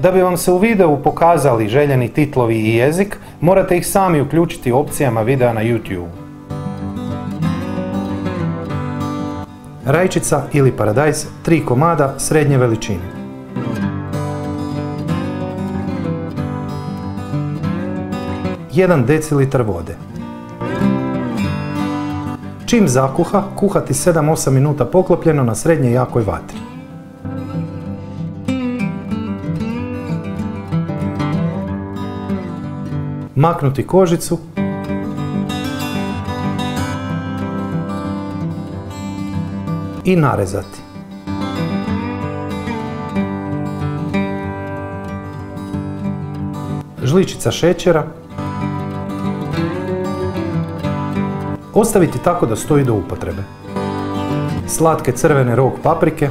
Da bi vam se u videu pokazali željeni titlovi i jezik, morate ih sami uključiti opcijama videa na YouTube. Rajčica ili paradajz, 3 komada srednje veličine. Jedan decilitar vode. Čim zakuha, kuhati 7-8 minuta poklopljeno na srednje jakoj vatri. Maknuti kožicu i narezati. Žličica šećera. Ostaviti tako da stoji do upotrebe. Slatke crvene rog paprike.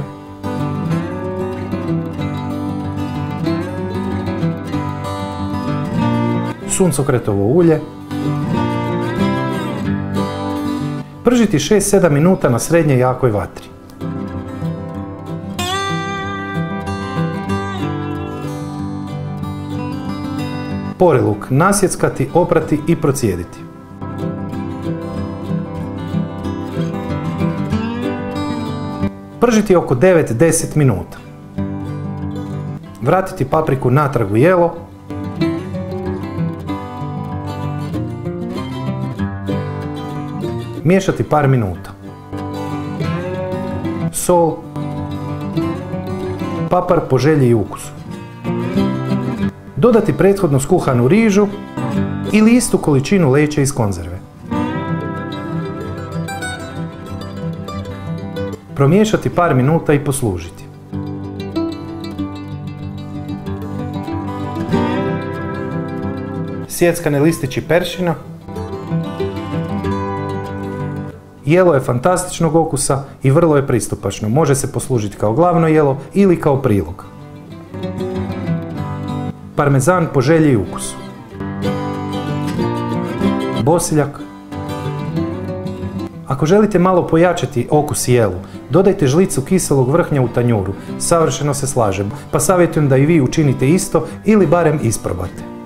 Suncokretovo ulje. Pržiti 6-7 minuta na srednje jakoj vatri. Pori luk nasjeckati, oprati i procijediti. Pržiti oko 9-10 minuta. Vratiti papriku natrag u jelo. Miješati par minuta. Sol. Papar po želji i ukusu. Dodati prethodno skuhanu rižu ili istu količinu leća iz konzerve. Promiješati par minuta i poslužiti. Sjeckane listići peršina. Jelo je fantastičnog okusa i vrlo je pristupačno. Može se poslužiti kao glavno jelo ili kao prilog. Parmezan po želji i ukusu. Bosiljak. Ako želite malo pojačati okus jelu, dodajte žlicu kiselog vrhnja u tanjuru. Savršeno se slažem, pa savjetujem da i vi učinite isto ili barem isprobate.